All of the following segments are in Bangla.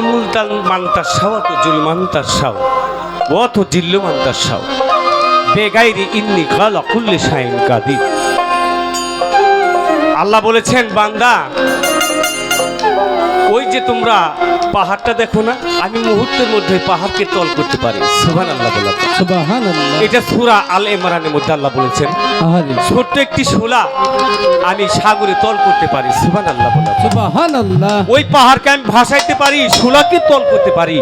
জুলতান মান্তাসাও তো জুল মান্তাসাও ও তো জিল্লু মান্তাসাও বেগাইরি ইন্নি খালা কুল্লি শাইন কাদির। আল্লাহ বলেছেন বান্দা ওই যে তোমরা পাহাড়টা দেখো না, আমি মুহূর্তের মধ্যে পাহাড়কে তল করতে পারি। সুবহানাল্লাহ বলা, সুবহানাল্লাহ। এটা সূরা আল ইমরানের মধ্যে আল্লাহ বলেছেন ছোট্ট একটি শোলা আমি সাগরে তল করতে পারি। সুবহানাল্লাহ বলা, সুবহানাল্লাহ। ওই পাহাড়কে আমি ভাসাইতে পারি, শোলাকে তল করতে পারি।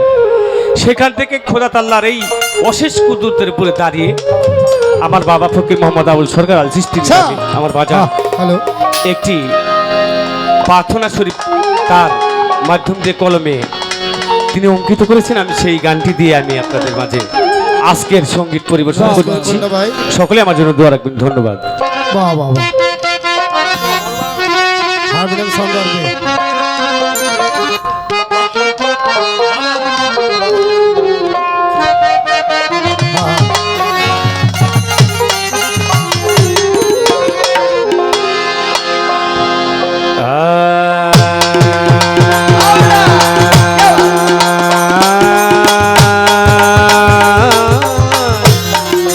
সেখান থেকে খোদা তাআলার এই অশেষ কুদরতের উপরে দাঁড়িয়ে আমার বাবা ফকির মোহাম্মদ আবুল সরকার আল চিশতি আমার বাজার হ্যালো একটি প্রার্থনা শরীফ তার মাধ্যম দিয়ে কলমে তিনি অঙ্কিত করেছেন। আমি সেই গানটি দিয়ে আমি আপনাদের মাঝে আজকের সঙ্গীত পরিবেশন করছি। সকলে আমার জন্য দোয়া রাখবেন। ধন্যবাদ। বাহ বাহ বাহ। হারমোনিয়াম সাউন্ড আসবে।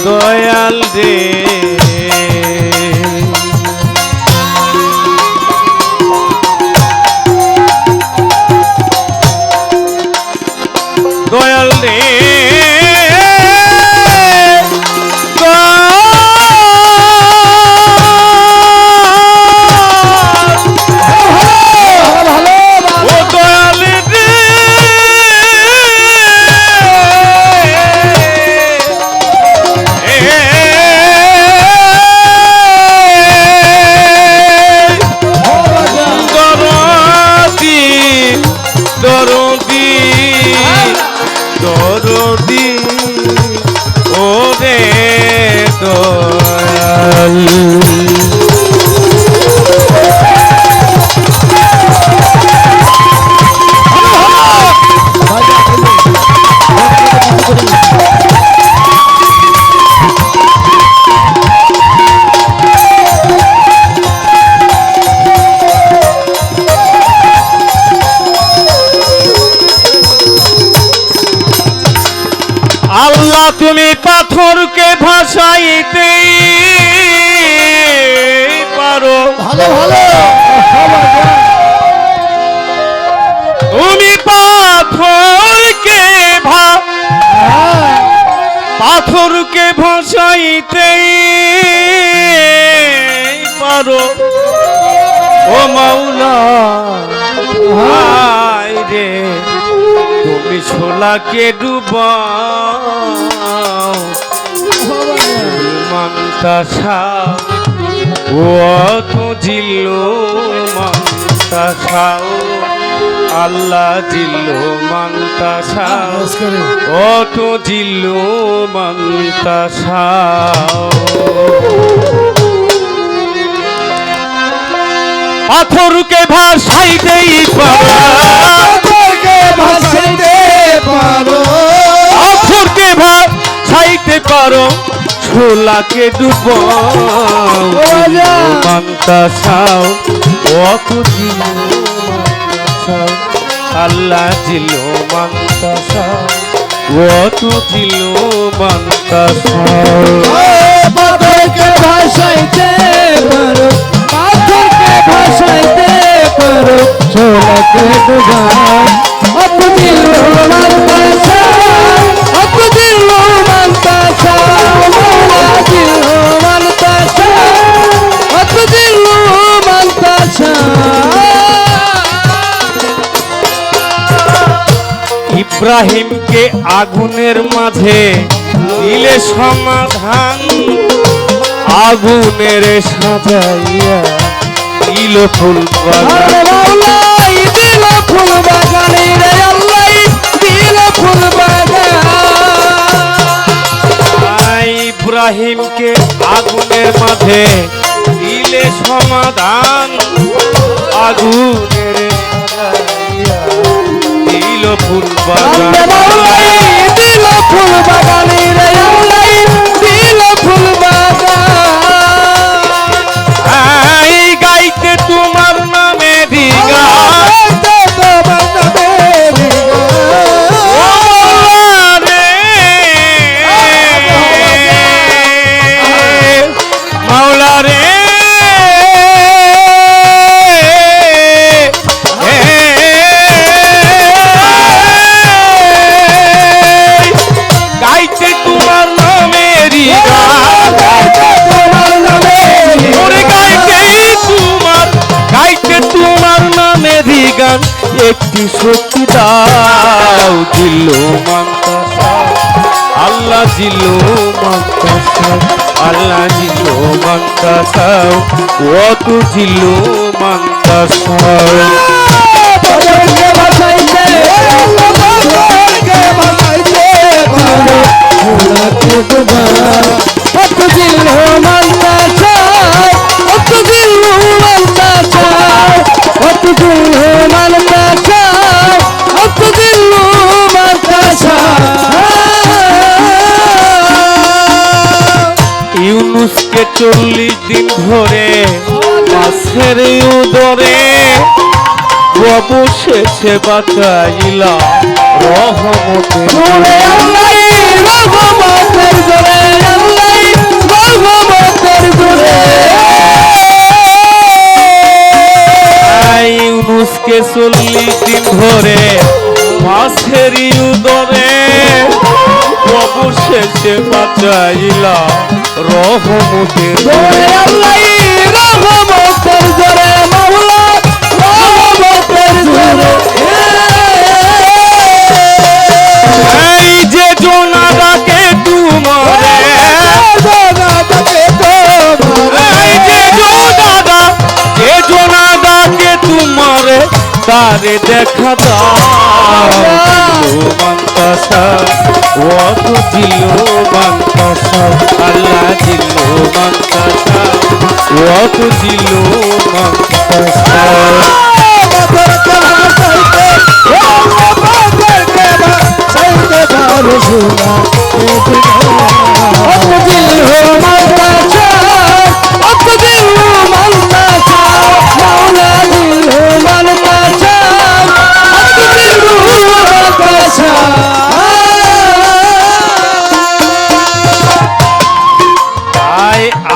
দয়াল রে দয়াল রে দরদি ওরে দয়াল আল্লাহ তুমি পাথরকে ভাসাইতে পারো, ভালো ভালো। তুমি পাথরকে পাথরকে ভাসাইতে পারো ও মাওলা। হায় রে তুমি ছোলাকে ডুবাও মান্তাসা ও তো জিল্লো মান্তাসাও আল্লাহ জিল্লো মান্তাসা ও তো জিল্লো মান্তাসাও। পাথরকে ভাসাইতেই পারো, পাথরকে ভাসাইতে পারো, ছোলাকে ডুবাও মান্তাসাও অত জিলো মান্তাসাও আল্লাহ জিলো মান্তাসাও অত জিলো মান্তাসাও। পাথরকে ভাসাইতে পারো, পাথরকে ভাসাইতে পারো, ছোলাকে ডুবাও অত জিলো মান্তাসাও, অত জিলো মান্তাসাও, জিলো মান্তাসাও, অত জিলো মান্তাসাও। ইব্রাহিমকে আগুনের মাঝে দিলে সমাধান, আগুনের সাজাইয়া দিল ফুল বাগান, দিল ফুল বাগানে রে আল্লাহ দিল ফুল বাগান। ইব্রাহিমকে আগুনের মাঝে দিলে সমাধান, আগুনের সাজাইয়া দিল ফুল বাগান, দিল ফুল বাগানে রে আল্লাহ দিল ফুল বাগান। গাইতে তোমার নামে দিগা, তোমার নামে কি শক্তি দাও জিল্লু মান্তাসা আল্লাহ জিল্লু মান্তাসা আল্লাহ জিল্লু মান্তাসা ও তু জিল্লু মান্তাসা বাবাকে বাঁচাইতে বাবাকে বাঁচাইতে ভোলাকে ডুবাও কত দিল মানতা চাই কত দিল মানতা চাই কত দিল মানতা চাই কত দিল মানতা চাই ইউনুসকে 40 দিন ধরে মাছের উদরে অবশেষে বাঁচাইলা রহমতে জোরে আল্লাহ রহমতের জোরে আল্লাহ রহমতের জোরে ইউনুসকে 40 দিন ধরে মাছের উদরে অবশেষে বাঁচাইলা রহমতে জোরে আল্লাহ রহমতের জোরে মাওলা রহমতের জোরে এই যে জোনাদাকে তোমারে এই যে জোনাদাকে তোমারে তারে দেখা দাও মান্তাসা ও তো জিল্লু মান্তাসা আল্লাহ জিল্লু মান্তাসা ও তো জিল্লু মান্তাসা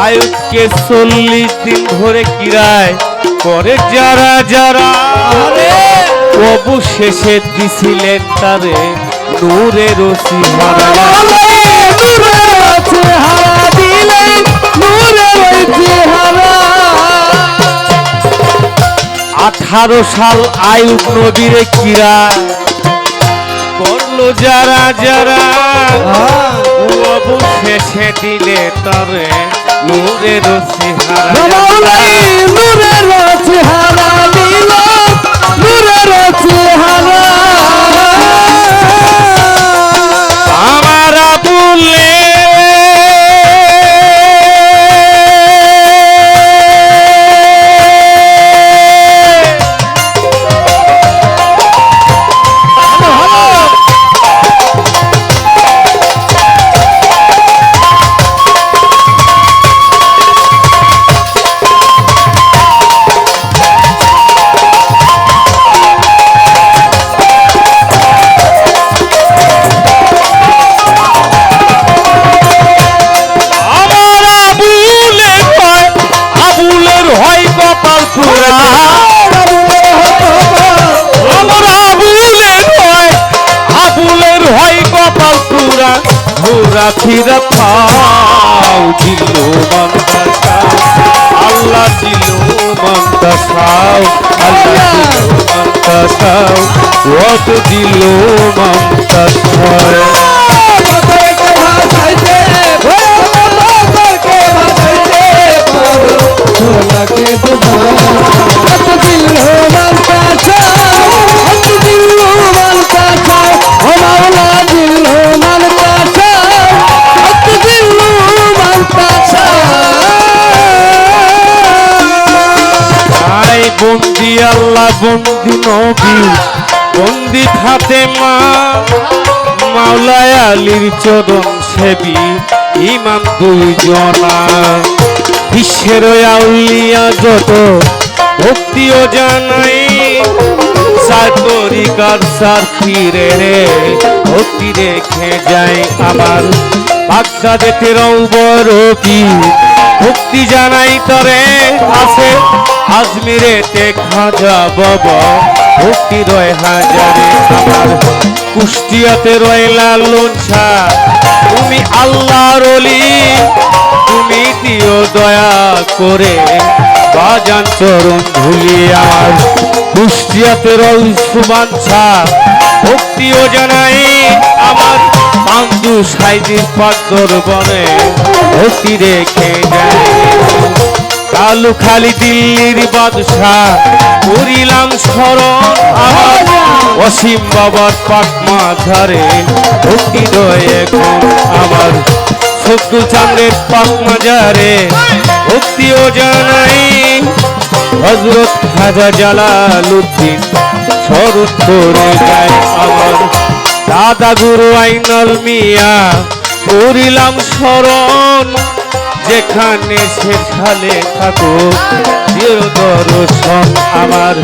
আয়ুবকে 40 দিন ধরে কিরায় করে যারা যারা অবশেষে দিছিলেন তারে নূরের সিহারা 18 সাল আয়ুব নবীরে কিরায় করলো যারা যারা অবশেষে দিলে তারে নূরের সিহারা আমার বললে ফিরা পাও জিল্লু মান্তাসা আল্লাহ জিল্লু মান্তাসাও আল্লাহ জিল্লু মান্তাসাও ও তো জিল্লু মান্তাসাও বন্দি আল্লাহ বন্দি নবী বন্দি ফাতেমা মাওলায় আলীর চরণ সেবী ইমাম দুইজনা বিশ্বের আউলিয়া যত ভক্তিও জানাই সার তরিকার সার পীরে ভক্তি রেখে যায় আমার বাগদাদেতে রৌবরবি ভক্তি জানাই তরে আছে আজমিরেতে খাজা বাবা ভক্তি রয় হাজারে আমার কুষ্টিয়াতে রয় লালন শাহ তুমি আল্লাহর ওলি তুমি দিও দয়া করে বাজান চরণ ধুলি আমার কুষ্টিয়াতে রইসু বাঞ্ছা ভক্তিও জানাই আমার পান্দু সাইজির পাদ্দর বনে ভক্তি রেখে যায় কালু খালি দিল্লির বাদশাহ করিলাম স্মরণ আমার অসীম বাবার পাক মাঝারে ভক্তি রয়ে এখন আমার শত্রু চাঁদের পাক মাঝারে ভক্তিও জানাই হযরত খাজা জালালউদ্দিন স্মরণ করে যায় আমার দাদা গুরু আইনাল মিয়া করিলাম স্মরণ যেখানে সেখানে থাকো দর্শন আমার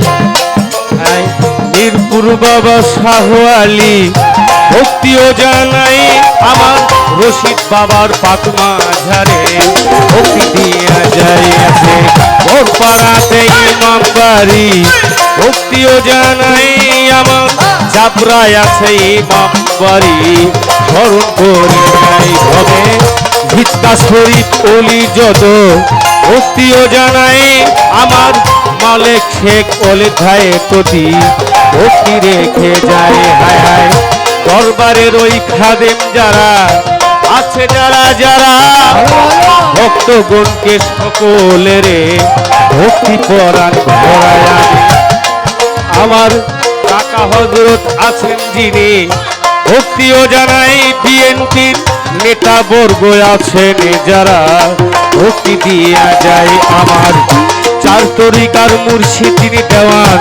মিরপুর বাবা শাহ আলী ভক্তিও জানাই আমার রশিদ বাবার পাক মাঝারে ভক্তি দিয়া যায় আছে বরপাড়াতে ইমাম বাড়ি ভক্তিও জানাই আমার চাপড়ায় আছে ইমাম বাড়ি স্মরণ করে যাই হবে ভিত্তা শরীফ অলি যত ভক্তিও জানাই আমার মালিক শেখ অলি ধায়ে প্রতি ভক্তি রেখে যায় হায় হায় দরবারের ওই খাদেম যারা আছে যারা যারা ভক্তগণকে সকলের ভক্তি পরাণ ভরায় আনে আমার কাকা হযরত আছেন যিনি ভক্তিও জানাই বিএনপির নেতা বর্গ আছেন যারা ভক্তি দিয়া যায় আমার চার তরিকার মুর্শিদ তিনি দেওয়ান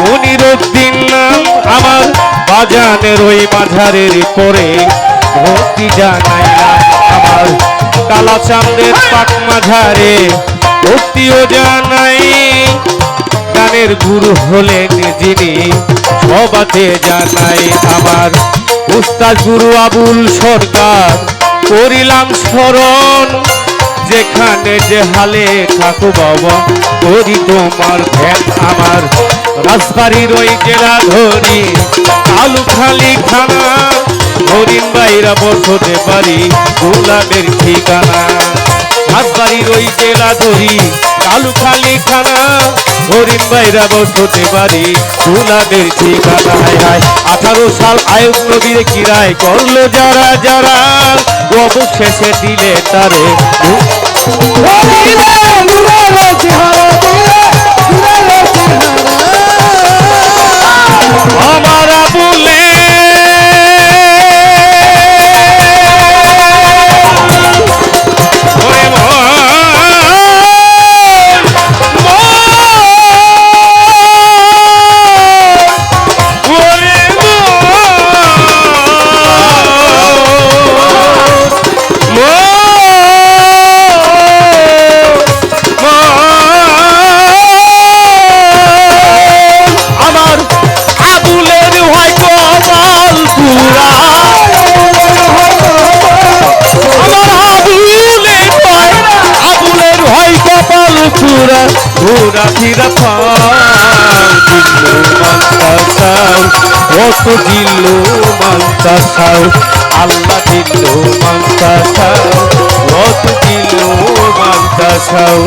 মনিরউদ্দিন নাম আমার বাজানের ওই মাঝারের পরে ভক্তি জানাই আমার কালাচাঁদের পাক মাঝারে ভক্তিও জানাই গানের গুরু হলেন যিনি সবাতে জানাই আমার উস্তাদ গুরু আবুল সরকার করিলাম স্মরণ যেখানে যে হালে থাকো বাবা করি তোমার ধ্যান আমার রাজবাড়ির ওই জেলা ধরি কালুখালি থানা হরিণ বাইরা বসতে পারি গোলামের ঠিকানা রাজবাড়ির ওই জেলা ধরি কালুখালি থানা হরিণ বাইরা বসতে পারি গোলামের ঠিকানা 18 সাল আয়ুব নবীর কিরায় করলো যারা যারা অবশেষে দিলে তারে আমার বলে ঘোরা ফিরা কত দিল্লু মান্তা সাউ আল্লাহ দিল্লু মান্তা সাউ কত দিল্লু মান্তা সাউ